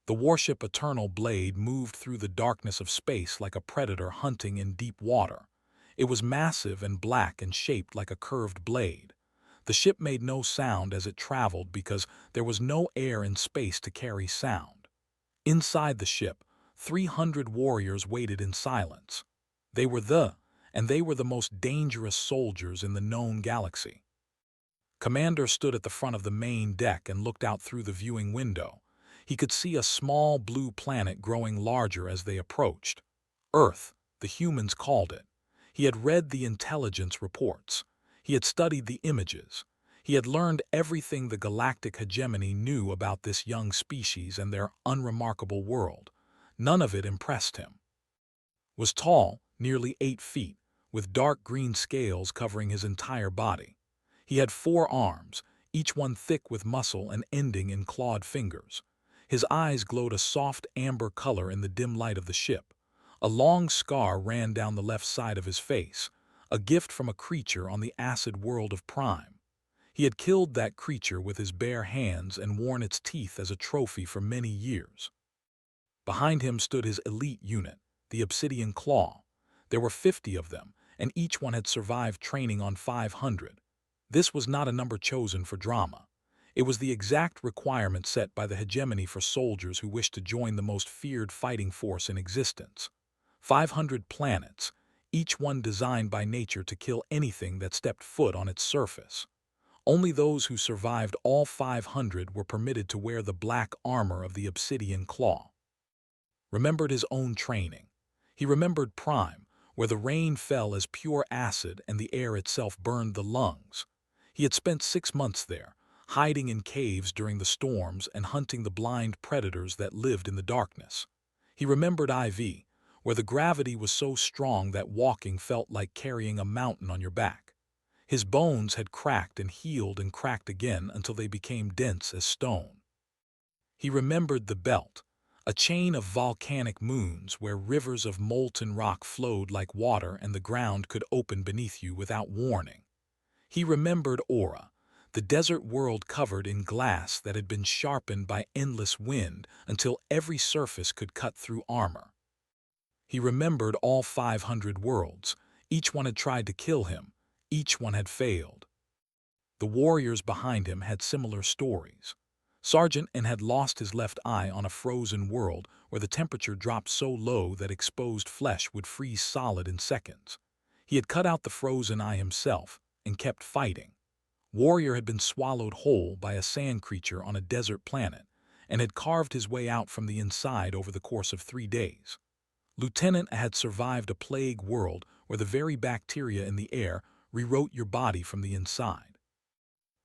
The warship Eternal Blade moved through the darkness of space like a predator hunting in deep water. It was massive and black and shaped like a curved blade. The ship made no sound as it traveled because there was no air in space to carry sound. Inside the ship, 300 warriors waited in silence. They were the most dangerous soldiers in the known galaxy. Commander stood at the front of the main deck and looked out through the viewing window. He could see a small blue planet growing larger as they approached. Earth, the humans called it. He had read the intelligence reports. He had studied the images. He had learned everything the galactic hegemony knew about this young species and their unremarkable world. None of it impressed him. Was tall, nearly 8 feet, with dark green scales covering his entire body. He had 4 arms, each one thick with muscle and ending in clawed fingers. His eyes glowed a soft amber color in the dim light of the ship. A long scar ran down the left side of his face, a gift from a creature on the acid world of Prime. He had killed that creature with his bare hands and worn its teeth as a trophy for many years. Behind him stood his elite unit, the Obsidian Claw. There were 50 of them, and each one had survived training on 500. This was not a number chosen for drama. It was the exact requirement set by the hegemony for soldiers who wished to join the most feared fighting force in existence. 500 planets, each one designed by nature to kill anything that stepped foot on its surface. Only those who survived all 500 were permitted to wear the black armor of the Obsidian Claw. Remembered his own training. He remembered Prime, where the rain fell as pure acid and the air itself burned the lungs. He had spent 6 months there, hiding in caves during the storms and hunting the blind predators that lived in the darkness. He remembered IV, where the gravity was so strong that walking felt like carrying a mountain on your back. His bones had cracked and healed and cracked again until they became dense as stone. He remembered the Belt, a chain of volcanic moons where rivers of molten rock flowed like water and the ground could open beneath you without warning. He remembered Aura, the desert world covered in glass that had been sharpened by endless wind until every surface could cut through armor. He remembered all 500 worlds. Each one had tried to kill him. Each one had failed. The warriors behind him had similar stories. Sergeant N had lost his left eye on a frozen world where the temperature dropped so low that exposed flesh would freeze solid in seconds. He had cut out the frozen eye himself and kept fighting. Warrior had been swallowed whole by a sand creature on a desert planet and had carved his way out from the inside over the course of 3 days. Lieutenant had survived a plague world where the very bacteria in the air rewrote your body from the inside.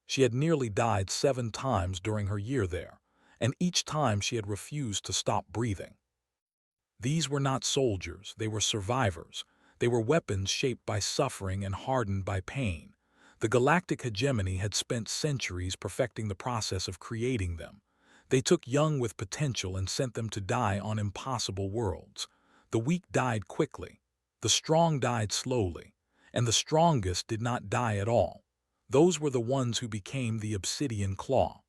She had nearly died 7 times during her year there, and each time she had refused to stop breathing. These were not soldiers, they were survivors. They were weapons shaped by suffering and hardened by pain. The galactic hegemony had spent centuries perfecting the process of creating them. They took young with potential and sent them to die on impossible worlds. The weak died quickly, the strong died slowly, and the strongest did not die at all. Those were the ones who became the Obsidian Claw.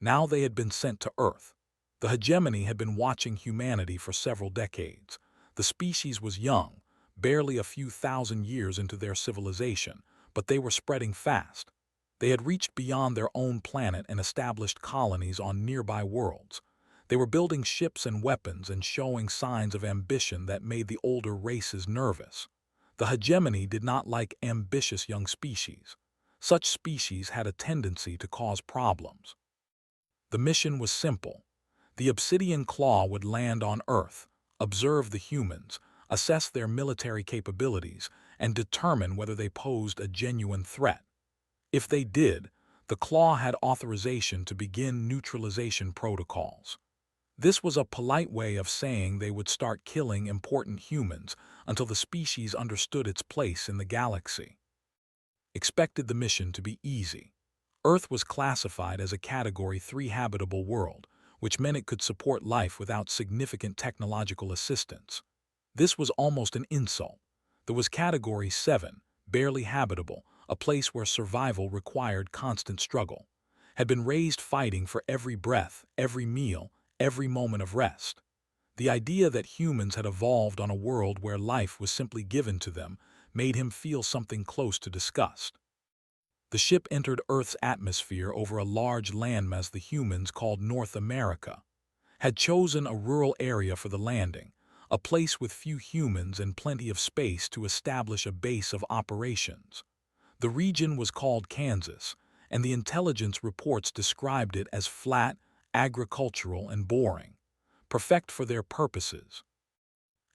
Now they had been sent to Earth. The hegemony had been watching humanity for several decades. The species was young, barely a few thousand years into their civilization, but they were spreading fast. They had reached beyond their own planet and established colonies on nearby worlds. They were building ships and weapons and showing signs of ambition that made the older races nervous. The hegemony did not like ambitious young species. Such species had a tendency to cause problems. The mission was simple. The Obsidian Claw would land on Earth, observe the humans, assess their military capabilities, and determine whether they posed a genuine threat. If they did, the Claw had authorization to begin neutralization protocols. This was a polite way of saying they would start killing important humans until the species understood its place in the galaxy. Expected the mission to be easy. Earth was classified as a Category 3 habitable world, which meant it could support life without significant technological assistance. This was almost an insult. There was Category 7, barely habitable, a place where survival required constant struggle. Had been raised fighting for every breath, every meal, every moment of rest. The idea that humans had evolved on a world where life was simply given to them made him feel something close to disgust. The ship entered Earth's atmosphere over a large landmass the humans called North America, had chosen a rural area for the landing, a place with few humans and plenty of space to establish a base of operations. The region was called Kansas, and the intelligence reports described it as flat, agricultural, and boring, perfect for their purposes.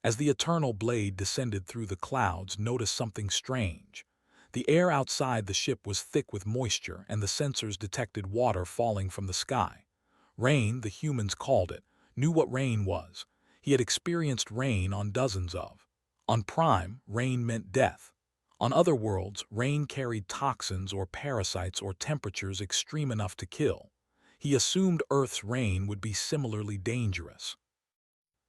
As the eternal blade descended through the clouds, noticed something strange. The air outside the ship was thick with moisture, and the sensors detected water falling from the sky. Rain, the humans called it, knew what rain was. He had experienced rain on dozens of. On Prime, rain meant death. On other worlds, rain carried toxins or parasites or temperatures extreme enough to kill. He assumed Earth's rain would be similarly dangerous.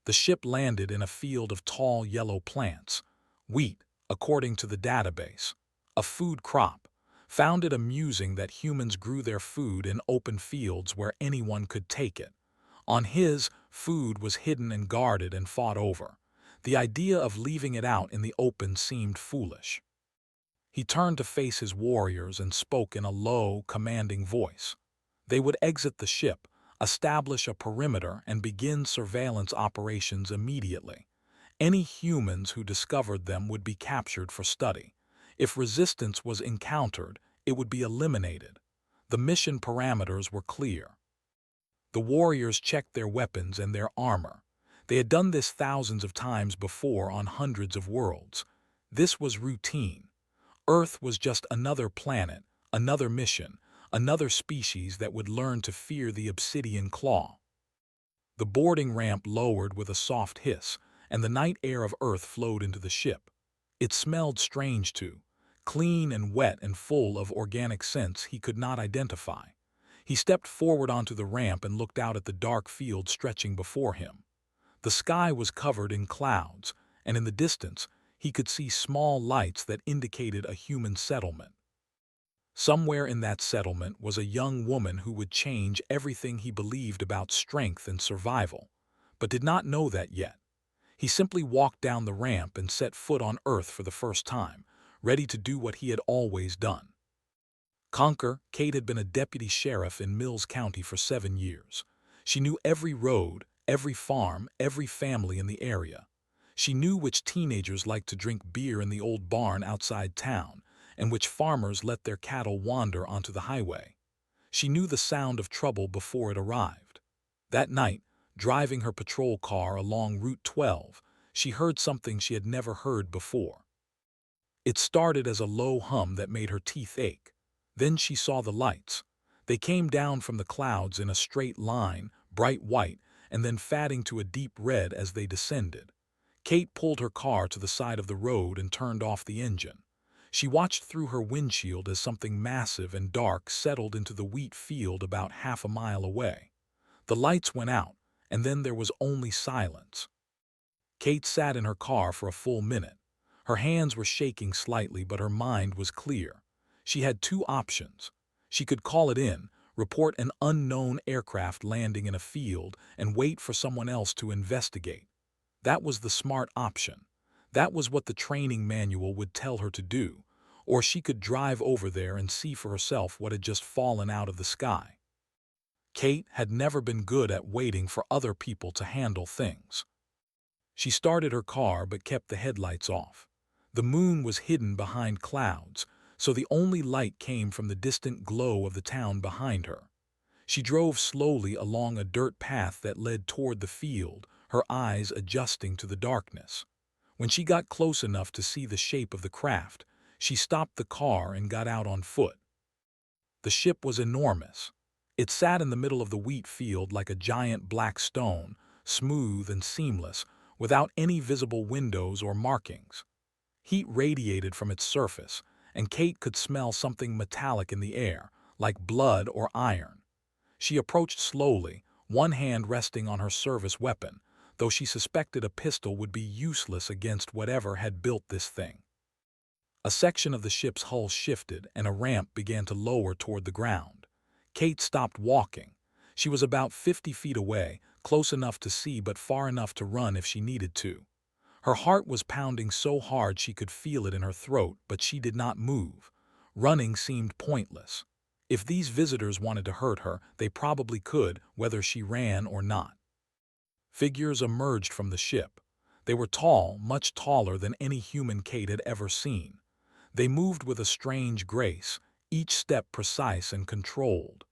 The ship landed in a field of tall yellow plants, wheat, according to the database, a food crop. Found it amusing that humans grew their food in open fields where anyone could take it. On his, food was hidden and guarded and fought over. The idea of leaving it out in the open seemed foolish. He turned to face his warriors and spoke in a low, commanding voice. They would exit the ship, establish a perimeter, and begin surveillance operations immediately. Any humans who discovered them would be captured for study. If resistance was encountered, it would be eliminated. The mission parameters were clear. The warriors checked their weapons and their armor. They had done this thousands of times before on hundreds of worlds. This was routine. Earth was just another planet, another mission, another species that would learn to fear the obsidian claw. The boarding ramp lowered with a soft hiss, and the night air of Earth flowed into the ship. It smelled strange too, clean and wet and full of organic scents he could not identify. He stepped forward onto the ramp and looked out at the dark field stretching before him. The sky was covered in clouds, and in the distance, he could see small lights that indicated a human settlement. Somewhere in that settlement was a young woman who would change everything he believed about strength and survival, but did not know that yet. He simply walked down the ramp and set foot on Earth for the first time, ready to do what he had always done. Conquer, Kate had been a deputy sheriff in Mills County for 7 years. She knew every road, every farm, every family in the area. She knew which teenagers liked to drink beer in the old barn outside town, and which farmers let their cattle wander onto the highway. She knew the sound of trouble before it arrived. That night, driving her patrol car along Route 12, she heard something she had never heard before. It started as a low hum that made her teeth ache. Then she saw the lights. They came down from the clouds in a straight line, bright white, and then fading to a deep red as they descended. Kate pulled her car to the side of the road and turned off the engine. She watched through her windshield as something massive and dark settled into the wheat field about half a mile away. The lights went out, and then there was only silence. Kate sat in her car for a full minute. Her hands were shaking slightly, but her mind was clear. She had 2 options. She could call it in, report an unknown aircraft landing in a field, and wait for someone else to investigate. That was the smart option. That was what the training manual would tell her to do. Or she could drive over there and see for herself what had just fallen out of the sky. Kate had never been good at waiting for other people to handle things. She started her car but kept the headlights off. The moon was hidden behind clouds, so the only light came from the distant glow of the town behind her. She drove slowly along a dirt path that led toward the field, her eyes adjusting to the darkness. When she got close enough to see the shape of the craft, she stopped the car and got out on foot. The ship was enormous. It sat in the middle of the wheat field like a giant black stone, smooth and seamless, without any visible windows or markings. Heat radiated from its surface, and Kate could smell something metallic in the air, like blood or iron. She approached slowly, one hand resting on her service weapon, though she suspected a pistol would be useless against whatever had built this thing. A section of the ship's hull shifted, and a ramp began to lower toward the ground. Kate stopped walking. She was about 50 feet away, close enough to see but far enough to run if she needed to. Her heart was pounding so hard she could feel it in her throat, but she did not move. Running seemed pointless. If these visitors wanted to hurt her, they probably could, whether she ran or not. Figures emerged from the ship. They were tall, much taller than any human Kate had ever seen. They moved with a strange grace, each step precise and controlled.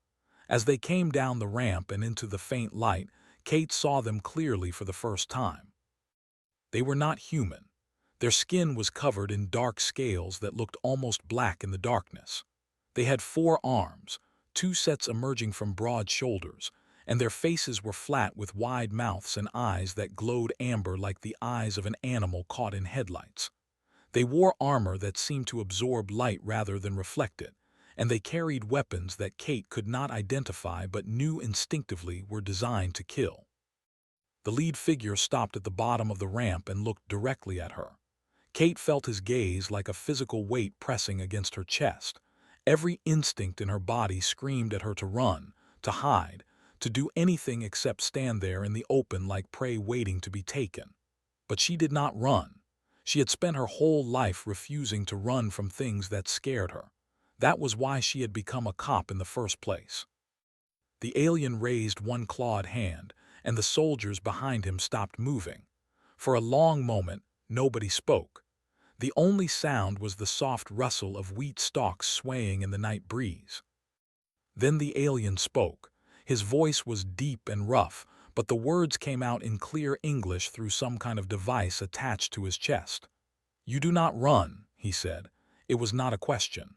As they came down the ramp and into the faint light, Kate saw them clearly for the first time. They were not human. Their skin was covered in dark scales that looked almost black in the darkness. They had 4 arms, 2 sets emerging from broad shoulders, and their faces were flat with wide mouths and eyes that glowed amber like the eyes of an animal caught in headlights. They wore armor that seemed to absorb light rather than reflect it, and they carried weapons that Kate could not identify but knew instinctively were designed to kill. The lead figure stopped at the bottom of the ramp and looked directly at her. Kate felt his gaze like a physical weight pressing against her chest. Every instinct in her body screamed at her to run, to hide, to do anything except stand there in the open like prey waiting to be taken. But she did not run. She had spent her whole life refusing to run from things that scared her. That was why she had become a cop in the first place. The alien raised one clawed hand, and the soldiers behind him stopped moving. For a long moment, nobody spoke. The only sound was the soft rustle of wheat stalks swaying in the night breeze. Then the alien spoke. His voice was deep and rough, but the words came out in clear English through some kind of device attached to his chest. "You do not run," he said. It was not a question.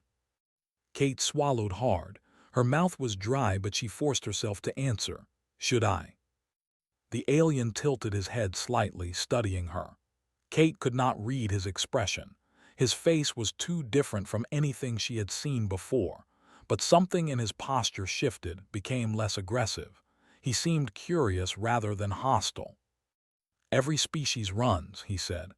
Kate swallowed hard. Her mouth was dry, but she forced herself to answer, "Should I?" The alien tilted his head slightly, studying her. Kate could not read his expression. His face was too different from anything she had seen before, but something in his posture shifted, became less aggressive. He seemed curious rather than hostile. "Every species runs," he said.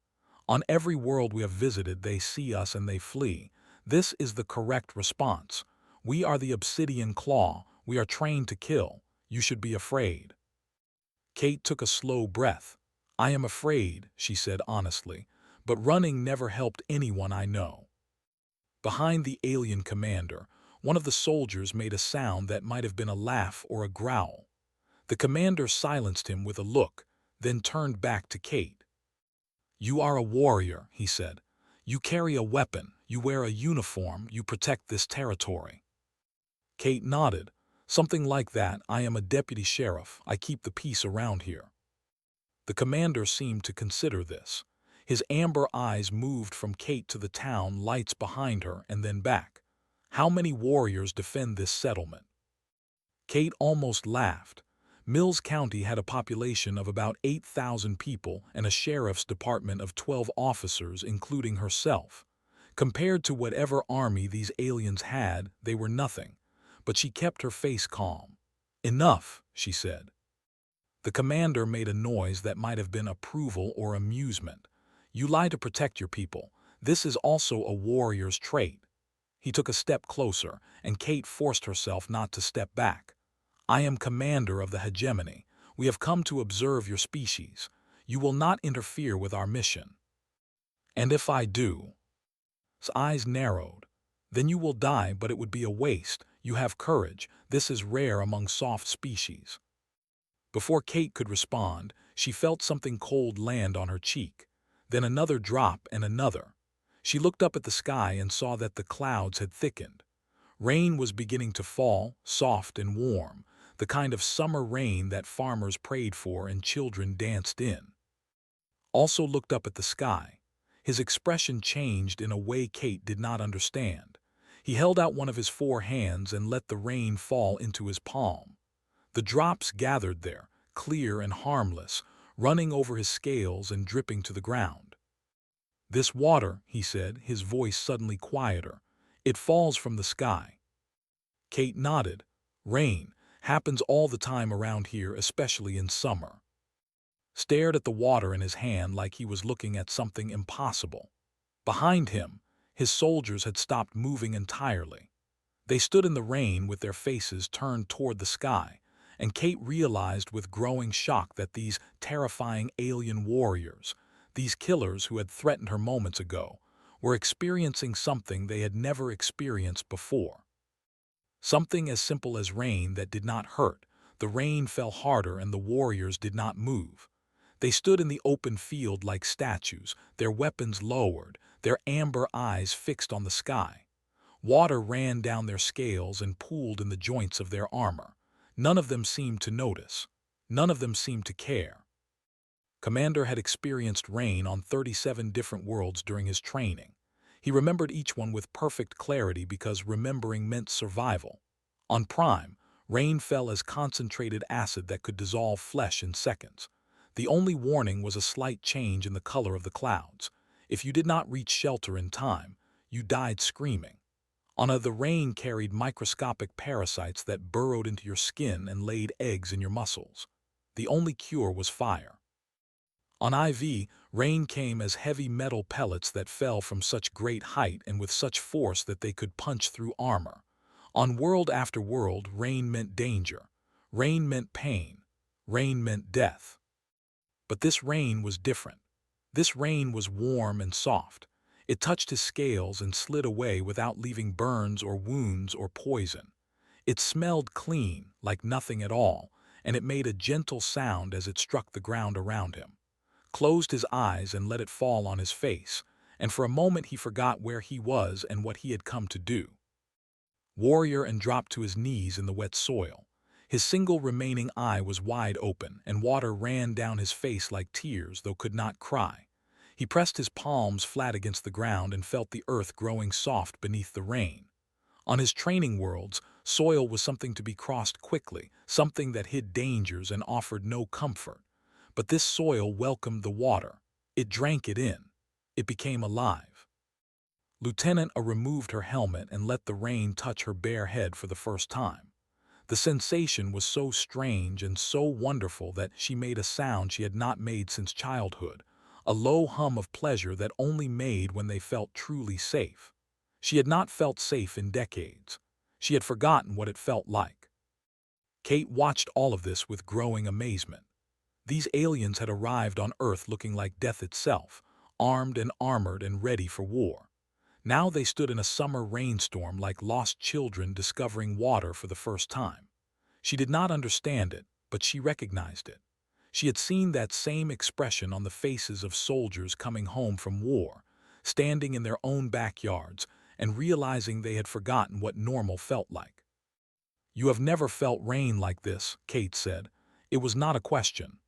"On every world we have visited, they see us and they flee. This is the correct response. We are the obsidian claw. We are trained to kill. You should be afraid." Kate took a slow breath. "I am afraid," she said honestly, "but running never helped anyone I know." Behind the alien commander, one of the soldiers made a sound that might have been a laugh or a growl. The commander silenced him with a look, then turned back to Kate. "You are a warrior," he said. "You carry a weapon, you wear a uniform, you protect this territory." Kate nodded. "Something like that. I am a deputy sheriff. I keep the peace around here." The commander seemed to consider this. His amber eyes moved from Kate to the town lights behind her and then back. "How many warriors defend this settlement?" Kate almost laughed. Mills County had a population of about 8,000 people and a sheriff's department of 12 officers, including herself. Compared to whatever army these aliens had, they were nothing. But she kept her face calm. "Enough," she said. The commander made a noise that might have been approval or amusement. "You lie to protect your people. This is also a warrior's trait." He took a step closer, and Kate forced herself not to step back. "I am commander of the hegemony. We have come to observe your species. You will not interfere with our mission." "And if I do?" His eyes narrowed. "Then you will die, but it would be a waste. You have courage. This is rare among soft species." Before Kate could respond, she felt something cold land on her cheek. Then another drop and another. She looked up at the sky and saw that the clouds had thickened. Rain was beginning to fall, soft and warm, the kind of summer rain that farmers prayed for and children danced in. Also looked up at the sky. His expression changed in a way Kate did not understand. He held out one of his 4 hands and let the rain fall into his palm. The drops gathered there, clear and harmless, running over his scales and dripping to the ground. "This water," he said, his voice suddenly quieter, "it falls from the sky." Kate nodded. "Rain happens all the time around here, especially in summer." Stared at the water in his hand like he was looking at something impossible. Behind him, his soldiers had stopped moving entirely. They stood in the rain with their faces turned toward the sky, and Kate realized with growing shock that these terrifying alien warriors, these killers who had threatened her moments ago, were experiencing something they had never experienced before. Something as simple as rain that did not hurt. The rain fell harder and the warriors did not move. They stood in the open field like statues, their weapons lowered, their amber eyes fixed on the sky. Water ran down their scales and pooled in the joints of their armor. None of them seemed to notice. None of them seemed to care. Commander had experienced rain on 37 different worlds during his training. He remembered each one with perfect clarity because remembering meant survival. On Prime, rain fell as concentrated acid that could dissolve flesh in seconds. The only warning was a slight change in the color of the clouds. If you did not reach shelter in time, you died screaming. The rain carried microscopic parasites that burrowed into your skin and laid eggs in your muscles. The only cure was fire. On IV, rain came as heavy metal pellets that fell from such great height and with such force that they could punch through armor. On world after world, rain meant danger. Rain meant pain. Rain meant death. But this rain was different. This rain was warm and soft. It touched his scales and slid away without leaving burns or wounds or poison. It smelled clean, like nothing at all, and it made a gentle sound as it struck the ground around him. Closed his eyes and let it fall on his face, and for a moment he forgot where he was and what he had come to do. Warrior and dropped to his knees in the wet soil. His single remaining eye was wide open, and water ran down his face like tears, though could not cry. He pressed his palms flat against the ground and felt the earth growing soft beneath the rain. On his training worlds, soil was something to be crossed quickly, something that hid dangers and offered no comfort. But this soil welcomed the water. It drank it in. It became alive. Lieutenant A removed her helmet and let the rain touch her bare head for the first time. The sensation was so strange and so wonderful that she made a sound she had not made since childhood, a low hum of pleasure that only made when they felt truly safe. She had not felt safe in decades. She had forgotten what it felt like. Kate watched all of this with growing amazement. These aliens had arrived on Earth looking like death itself, armed and armored and ready for war. Now they stood in a summer rainstorm like lost children discovering water for the first time. She did not understand it, but she recognized it. She had seen that same expression on the faces of soldiers coming home from war, standing in their own backyards and realizing they had forgotten what normal felt like. "You have never felt rain like this," Kate said. It was not a question.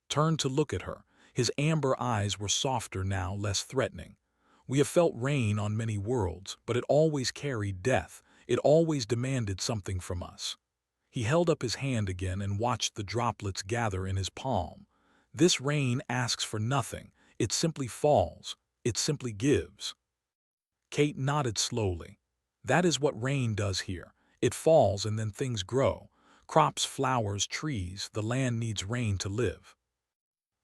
Turned to look at her. His amber eyes were softer now, less threatening. "We have felt rain on many worlds, but it always carried death. It always demanded something from us." He held up his hand again and watched the droplets gather in his palm. "This rain asks for nothing. It simply falls. It simply gives." Kate nodded slowly. "That is what rain does here. It falls and then things grow. Crops, flowers, trees. The land needs rain to live."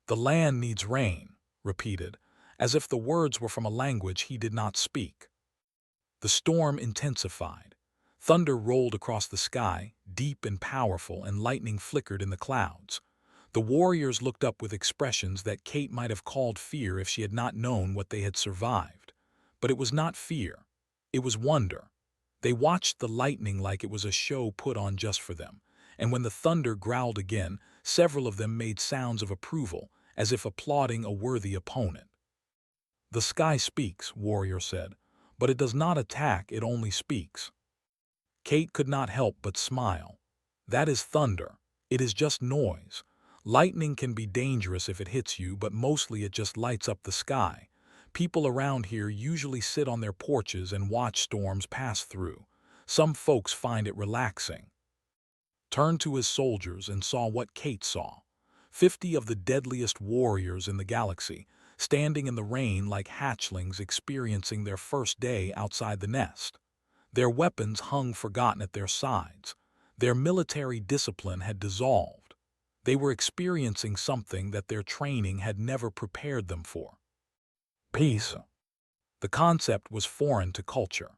"The land needs rain," repeated, as if the words were from a language he did not speak. The storm intensified. Thunder rolled across the sky, deep and powerful, and lightning flickered in the clouds. The warriors looked up with expressions that Kate might have called fear if she had not known what they had survived. But it was not fear. It was wonder. They watched the lightning like it was a show put on just for them, and when the thunder growled again, several of them made sounds of approval, as if applauding a worthy opponent. "The sky speaks," Warrior said, "but it does not attack, it only speaks." Kate could not help but smile. That is thunder. It is just noise. Lightning can be dangerous if it hits you, but mostly it just lights up the sky. People around here usually sit on their porches and watch storms pass through. Some folks find it relaxing. Turned to his soldiers and saw what Kate saw. 50 of the deadliest warriors in the galaxy, standing in the rain like hatchlings experiencing their first day outside the nest. Their weapons hung forgotten at their sides. Their military discipline had dissolved. They were experiencing something that their training had never prepared them for. Peace. The concept was foreign to culture.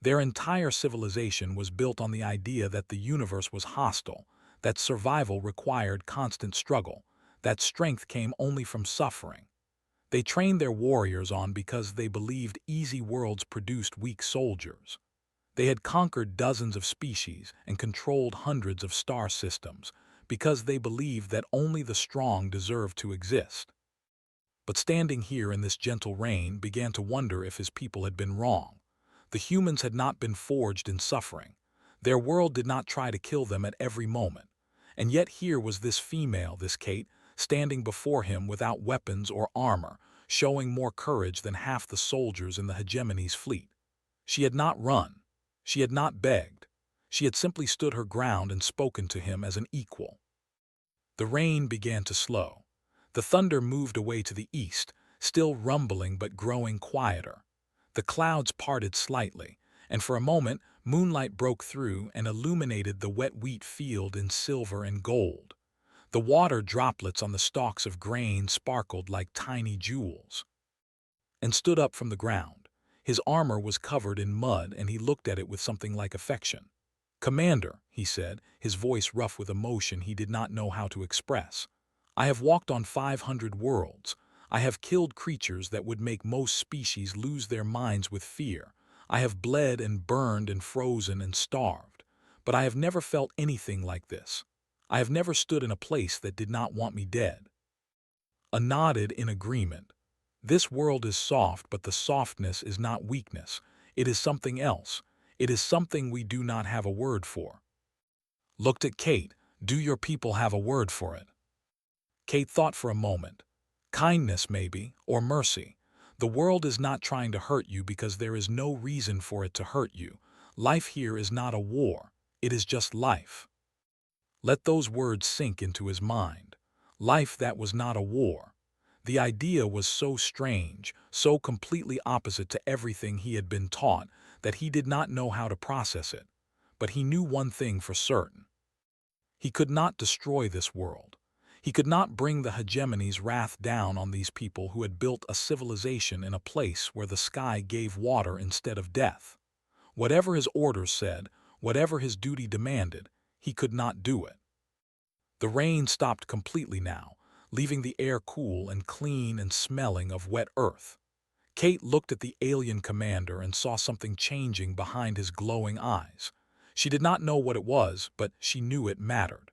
Their entire civilization was built on the idea that the universe was hostile, that survival required constant struggle, that strength came only from suffering. They trained their warriors on because they believed easy worlds produced weak soldiers. They had conquered dozens of species and controlled hundreds of star systems because they believed that only the strong deserved to exist. But standing here in this gentle rain began to wonder if his people had been wrong. The humans had not been forged in suffering. Their world did not try to kill them at every moment. And yet here was this female, this Kate, standing before him without weapons or armor, showing more courage than half the soldiers in the hegemony's fleet. She had not run. She had not begged. She had simply stood her ground and spoken to him as an equal. The rain began to slow. The thunder moved away to the east, still rumbling but growing quieter. The clouds parted slightly, and for a moment moonlight broke through and illuminated the wet wheat field in silver and gold. The water droplets on the stalks of grain sparkled like tiny jewels. And stood up from the ground. His armor was covered in mud and he looked at it with something like affection. "Commander," he said, his voice rough with emotion he did not know how to express. "I have walked on 500 worlds. I have killed creatures that would make most species lose their minds with fear. I have bled and burned and frozen and starved. But I have never felt anything like this. I have never stood in a place that did not want me dead." A nodded in agreement. This world is soft, but the softness is not weakness. It is something else. It is something we do not have a word for. Looked at Kate. "Do your people have a word for it?" Kate thought for a moment. "Kindness, maybe, or mercy. The world is not trying to hurt you because there is no reason for it to hurt you. Life here is not a war. It is just life." Let those words sink into his mind. Life that was not a war. The idea was so strange, so completely opposite to everything he had been taught, that he did not know how to process it. But he knew one thing for certain. He could not destroy this world. He could not bring the hegemony's wrath down on these people who had built a civilization in a place where the sky gave water instead of death. Whatever his orders said, whatever his duty demanded, he could not do it. The rain stopped completely now, leaving the air cool and clean and smelling of wet earth. Kate looked at the alien commander and saw something changing behind his glowing eyes. She did not know what it was, but she knew it mattered.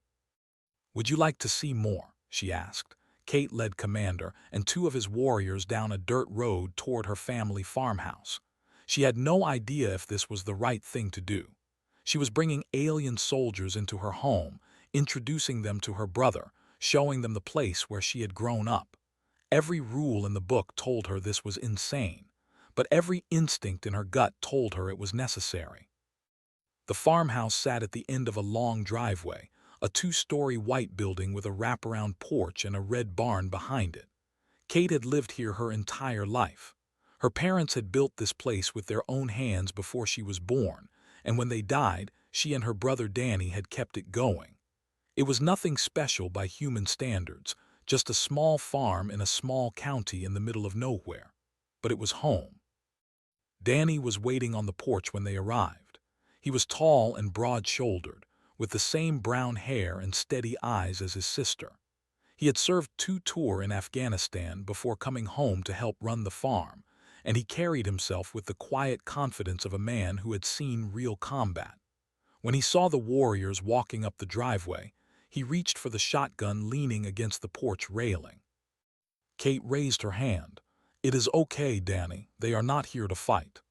"Would you like to see more?" she asked. Kate led Commander and two of his warriors down a dirt road toward her family farmhouse. She had no idea if this was the right thing to do. She was bringing alien soldiers into her home, introducing them to her brother, showing them the place where she had grown up. Every rule in the book told her this was insane, but every instinct in her gut told her it was necessary. The farmhouse sat at the end of a long driveway, a two-story white building with a wraparound porch and a red barn behind it. Kate had lived here her entire life. Her parents had built this place with their own hands before she was born, and when they died, she and her brother Danny had kept it going. It was nothing special by human standards, just a small farm in a small county in the middle of nowhere. But it was home. Danny was waiting on the porch when they arrived. He was tall and broad-shouldered, with the same brown hair and steady eyes as his sister. He had served 2 tours in Afghanistan before coming home to help run the farm, and he carried himself with the quiet confidence of a man who had seen real combat. When he saw the warriors walking up the driveway, he reached for the shotgun leaning against the porch railing. Kate raised her hand. "It is okay, Danny. They are not here to fight."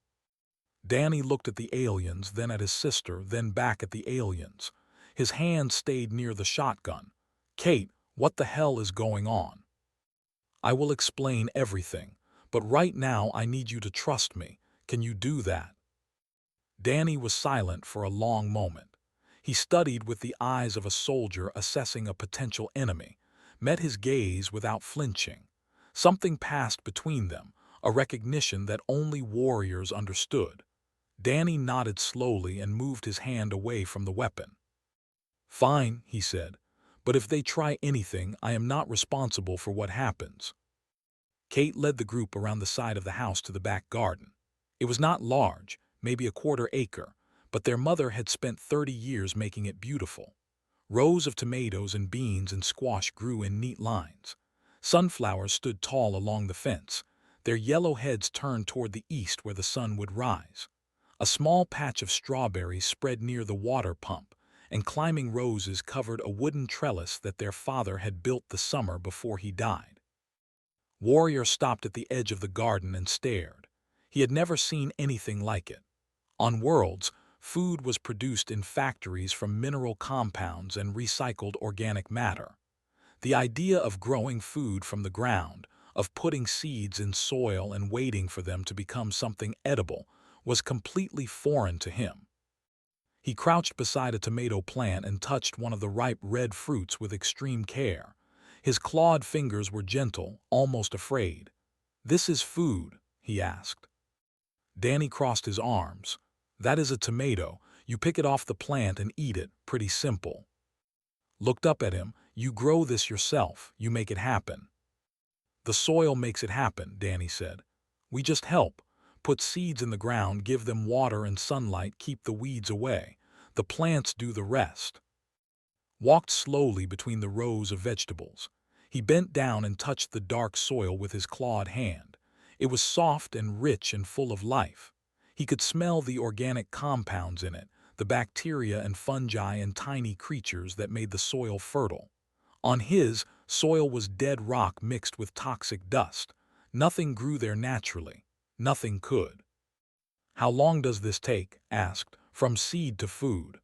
Danny looked at the aliens, then at his sister, then back at the aliens. His hand stayed near the shotgun. "Kate, what the hell is going on?" "I will explain everything, but right now I need you to trust me. Can you do that?" Danny was silent for a long moment. He studied with the eyes of a soldier assessing a potential enemy, met his gaze without flinching. Something passed between them, a recognition that only warriors understood. Danny nodded slowly and moved his hand away from the weapon. "Fine," he said, "but if they try anything, I am not responsible for what happens." Kate led the group around the side of the house to the back garden. It was not large, maybe a quarter acre, but their mother had spent 30 years making it beautiful. Rows of tomatoes and beans and squash grew in neat lines. Sunflowers stood tall along the fence, their yellow heads turned toward the east where the sun would rise. A small patch of strawberries spread near the water pump, and climbing roses covered a wooden trellis that their father had built the summer before he died. Warrior stopped at the edge of the garden and stared. He had never seen anything like it. On Worlds, food was produced in factories from mineral compounds and recycled organic matter. The idea of growing food from the ground, of putting seeds in soil and waiting for them to become something edible, was completely foreign to him. He crouched beside a tomato plant and touched one of the ripe red fruits with extreme care. His clawed fingers were gentle, almost afraid. "This is food?" he asked. Danny crossed his arms. "That is a tomato. You pick it off the plant and eat it. Pretty simple." Looked up at him. "You grow this yourself. You make it happen." "The soil makes it happen," Danny said. "We just help. Put seeds in the ground, give them water and sunlight, keep the weeds away. The plants do the rest." Walked slowly between the rows of vegetables. He bent down and touched the dark soil with his clawed hand. It was soft and rich and full of life. He could smell the organic compounds in it, the bacteria and fungi and tiny creatures that made the soil fertile. On his, soil was dead rock mixed with toxic dust. Nothing grew there naturally. Nothing could. "How long does this take?" asked, "from seed to food?"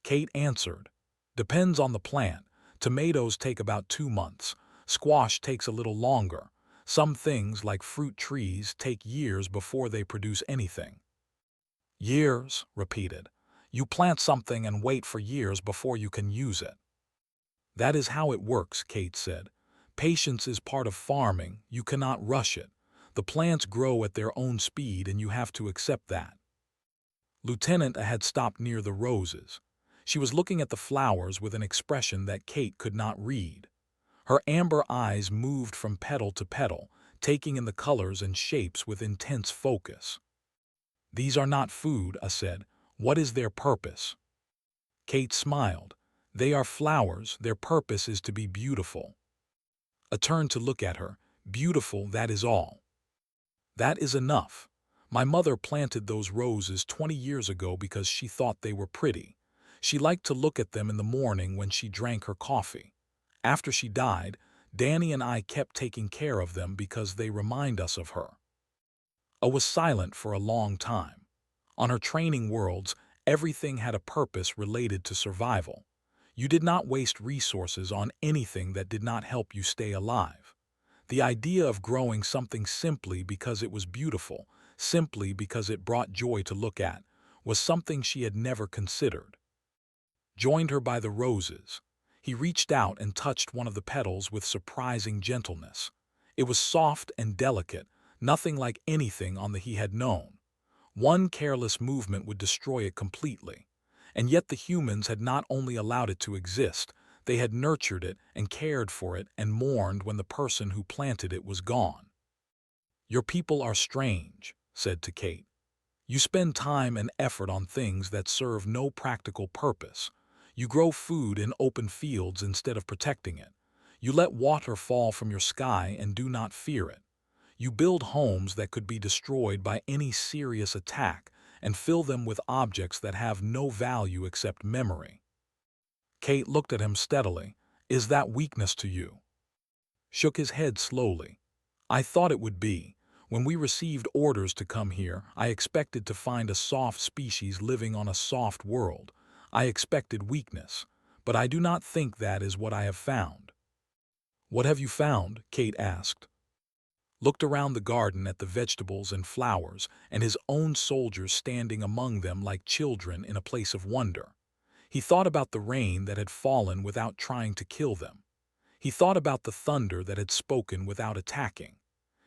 Kate answered, "Depends on the plant. Tomatoes take about 2 months. Squash takes a little longer. Some things, like fruit trees, take years before they produce anything." "Years," repeated. "You plant something and wait for years before you can use it." "That is how it works," Kate said. "Patience is part of farming. You cannot rush it. The plants grow at their own speed and you have to accept that." Lieutenant had stopped near the roses. She was looking at the flowers with an expression that Kate could not read. Her amber eyes moved from petal to petal, taking in the colors and shapes with intense focus. "These are not food," I said. "What is their purpose?" Kate smiled. "They are flowers. Their purpose is to be beautiful." I turned to look at her. "Beautiful, that is all." "That is enough. My mother planted those roses 20 years ago because she thought they were pretty. She liked to look at them in the morning when she drank her coffee. After she died, Danny and I kept taking care of them because they remind us of her." I was silent for a long time. On her training worlds, everything had a purpose related to survival. You did not waste resources on anything that did not help you stay alive. The idea of growing something simply because it was beautiful, simply because it brought joy to look at, was something she had never considered. Joined her by the roses. He reached out and touched one of the petals with surprising gentleness. It was soft and delicate, nothing like anything on the he had known. One careless movement would destroy it completely. And yet the humans had not only allowed it to exist, they had nurtured it and cared for it and mourned when the person who planted it was gone. "Your people are strange," said to Kate. "You spend time and effort on things that serve no practical purpose. You grow food in open fields instead of protecting it. You let water fall from your sky and do not fear it. You build homes that could be destroyed by any serious attack and fill them with objects that have no value except memory." Kate looked at him steadily. "Is that weakness to you?" Shook his head slowly. "I thought it would be. When we received orders to come here, I expected to find a soft species living on a soft world. I expected weakness. But I do not think that is what I have found." "What have you found?" Kate asked. Looked around the garden at the vegetables and flowers, and his own soldiers standing among them like children in a place of wonder. He thought about the rain that had fallen without trying to kill them. He thought about the thunder that had spoken without attacking.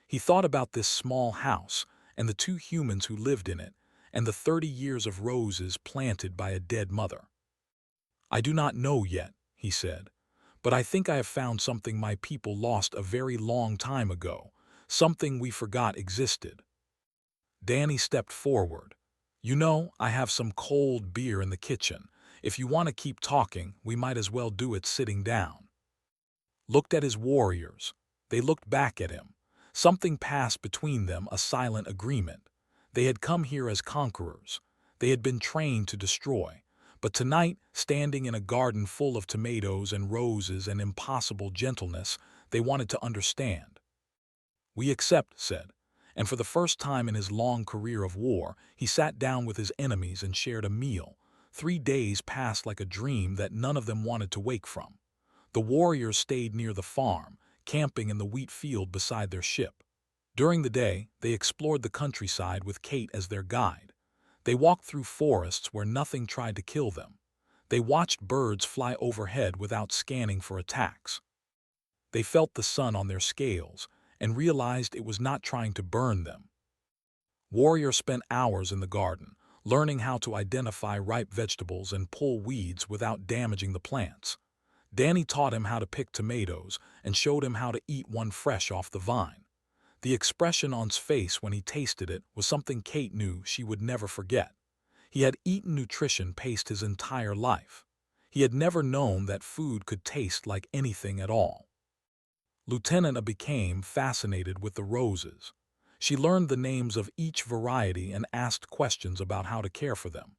He thought about this small house, and the 2 humans who lived in it, and the 30 years of roses planted by a dead mother. "I do not know yet," he said, "but I think I have found something my people lost a very long time ago, something we forgot existed." Danny stepped forward. "You know, I have some cold beer in the kitchen. If you want to keep talking, we might as well do it sitting down. Looked at his warriors. They looked back at him. Something passed between them, a silent agreement. They had come here as conquerors. They had been trained to destroy. But tonight, standing in a garden full of tomatoes and roses and impossible gentleness, they wanted to understand. "We accept," said. And for the first time in his long career of war, he sat down with his enemies and shared a meal. 3 days passed like a dream that none of them wanted to wake from. The warriors stayed near the farm, camping in the wheat field beside their ship. During the day, they explored the countryside with Kate as their guide. They walked through forests where nothing tried to kill them. They watched birds fly overhead without scanning for attacks. They felt the sun on their scales and realized it was not trying to burn them. Warrior spent hours in the garden, learning how to identify ripe vegetables and pull weeds without damaging the plants. Danny taught him how to pick tomatoes and showed him how to eat one fresh off the vine. The expression on his face when he tasted it was something Kate knew she would never forget. He had eaten nutrition paste his entire life. He had never known that food could taste like anything at all. Lieutenant became fascinated with the roses. She learned the names of each variety and asked questions about how to care for them.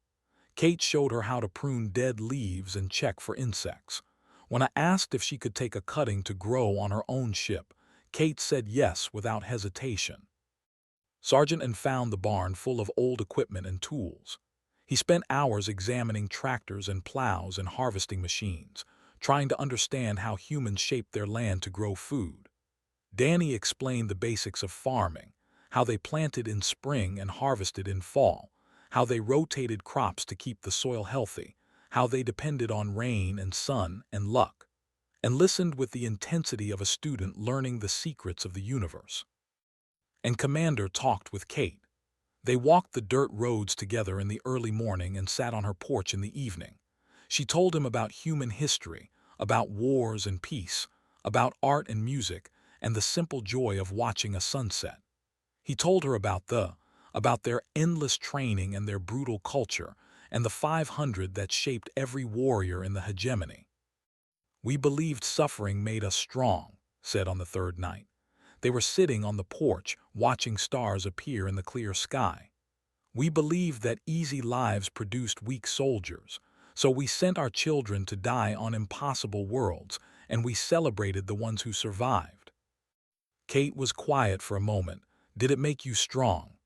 Kate showed her how to prune dead leaves and check for insects. When I asked if she could take a cutting to grow on her own ship, Kate said yes without hesitation. Sergeant and found the barn full of old equipment and tools. He spent hours examining tractors and plows and harvesting machines, trying to understand how humans shaped their land to grow food. Danny explained the basics of farming, how they planted in spring and harvested in fall, how they rotated crops to keep the soil healthy, how they depended on rain and sun and luck, and listened with the intensity of a student learning the secrets of the universe. And Commander talked with Kate. They walked the dirt roads together in the early morning and sat on her porch in the evening. She told him about human history, about wars and peace, about art and music, and the simple joy of watching a sunset. He told her about their endless training and their brutal culture, and the 500 that shaped every warrior in the hegemony. "We believed suffering made us strong," said on the third night. They were sitting on the porch, watching stars appear in the clear sky. "We believed that easy lives produced weak soldiers, so we sent our children to die on impossible worlds, and we celebrated the ones who survived." Kate was quiet for a moment. "Did it make you strong?"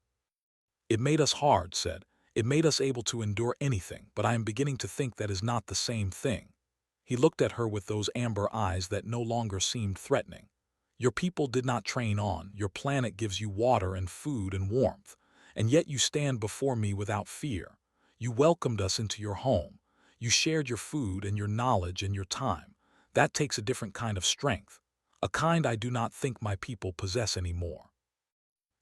"It made us hard," said. "It made us able to endure anything, but I am beginning to think that is not the same thing." He looked at her with those amber eyes that no longer seemed threatening. "Your people did not train on. Your planet gives you water and food and warmth, and yet you stand before me without fear. You welcomed us into your home. You shared your food and your knowledge and your time. That takes a different kind of strength, a kind I do not think my people possess anymore."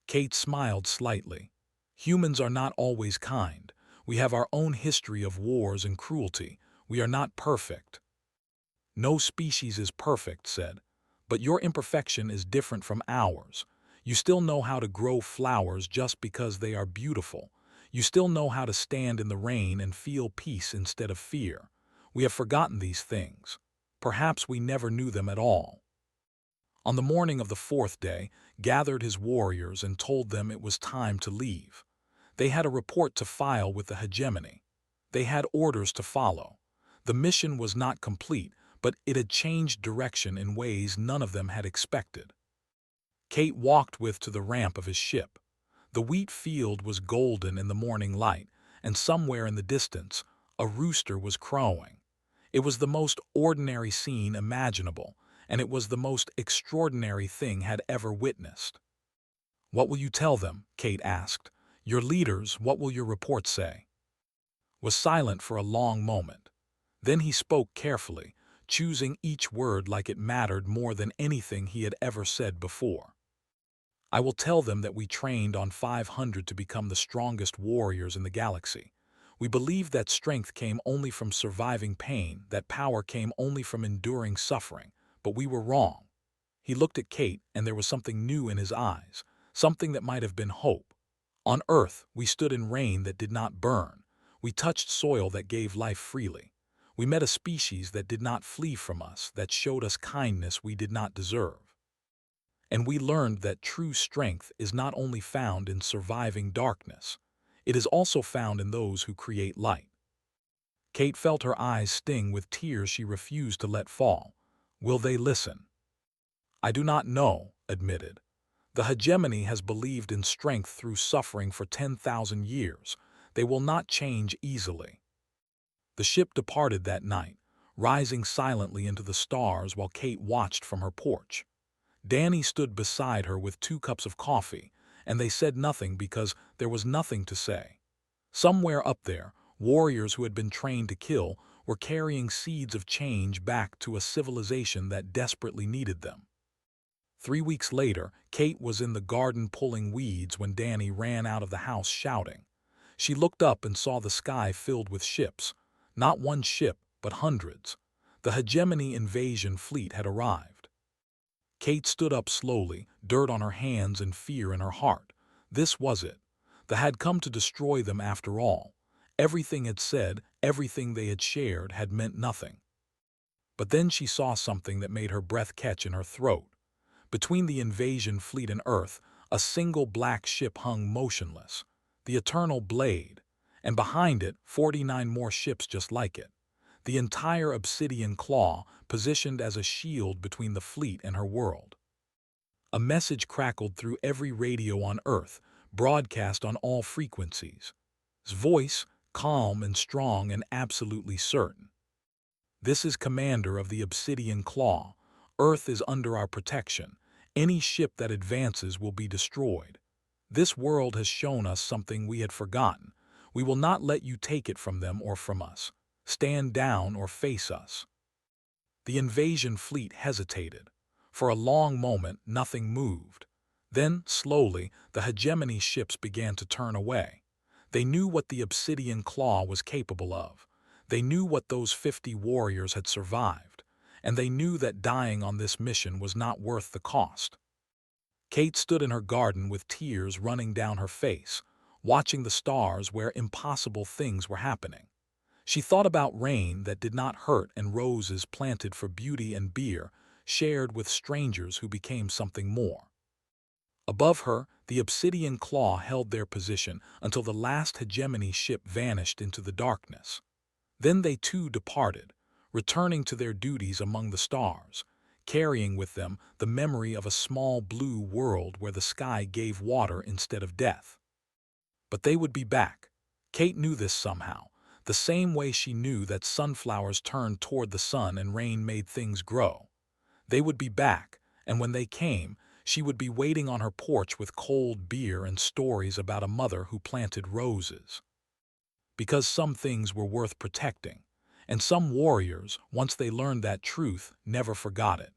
Kate smiled slightly. "Humans are not always kind. We have our own history of wars and cruelty. We are not perfect." "No species is perfect," said. "But your imperfection is different from ours. You still know how to grow flowers just because they are beautiful. You still know how to stand in the rain and feel peace instead of fear. We have forgotten these things. Perhaps we never knew them at all." On the morning of the fourth day, gathered his warriors and told them it was time to leave. They had a report to file with the hegemony. They had orders to follow. The mission was not complete, but it had changed direction in ways none of them had expected. Kate walked with to the ramp of his ship. The wheat field was golden in the morning light, and somewhere in the distance, a rooster was crowing. It was the most ordinary scene imaginable, and it was the most extraordinary thing had ever witnessed. "What will you tell them?" Kate asked. "Your leaders, what will your report say?" Was silent for a long moment. Then he spoke carefully, choosing each word like it mattered more than anything he had ever said before. "I will tell them that we trained on 500 to become the strongest warriors in the galaxy. We believed that strength came only from surviving pain, that power came only from enduring suffering, but we were wrong." He looked at Kate, and there was something new in his eyes, something that might have been hope. "On Earth, we stood in rain that did not burn. We touched soil that gave life freely. We met a species that did not flee from us, that showed us kindness we did not deserve. And we learned that true strength is not only found in surviving darkness, it is also found in those who create light. Kate felt her eyes sting with tears she refused to let fall. Will they listen? I do not know, admitted. The hegemony has believed in strength through suffering for 10,000 years. They will not change easily. The ship departed that night, rising silently into the stars while Kate watched from her porch. Danny stood beside her with 2 cups of coffee, and they said nothing because there was nothing to say. Somewhere up there, warriors who had been trained to kill were carrying seeds of change back to a civilization that desperately needed them. 3 weeks later, Kate was in the garden pulling weeds when Danny ran out of the house shouting. She looked up and saw the sky filled with ships. Not one ship, but hundreds. The hegemony invasion fleet had arrived. Kate stood up slowly, dirt on her hands and fear in her heart. This was it. They had come to destroy them after all. Everything had said, everything they had shared had meant nothing. But then she saw something that made her breath catch in her throat. Between the invasion fleet and Earth, a single black ship hung motionless, the Eternal Blade, and behind it 49 more ships just like it. The entire obsidian claw positioned as a shield between the fleet and her world. A message crackled through every radio on Earth, broadcast on all frequencies. His voice, calm and strong and absolutely certain. This is Commander of the Obsidian Claw. Earth is under our protection. Any ship that advances will be destroyed. This world has shown us something we had forgotten. We will not let you take it from them or from us. Stand down or face us. The invasion fleet hesitated. For a long moment, nothing moved. Then, slowly, the hegemony ships began to turn away. They knew what the Obsidian Claw was capable of. They knew what those 50 warriors had survived. And they knew that dying on this mission was not worth the cost. Kate stood in her garden with tears running down her face, watching the stars where impossible things were happening. She thought about rain that did not hurt and roses planted for beauty and beer, shared with strangers who became something more. Above her, the Obsidian Claw held their position until the last hegemony ship vanished into the darkness. Then they too departed, returning to their duties among the stars, carrying with them the memory of a small blue world where the sky gave water instead of death. But they would be back. Kate knew this somehow, the same way she knew that sunflowers turned toward the sun and rain made things grow. They would be back, and when they came, she would be waiting on her porch with cold beer and stories about a mother who planted roses. Because some things were worth protecting, and some warriors, once they learned that truth, never forgot it.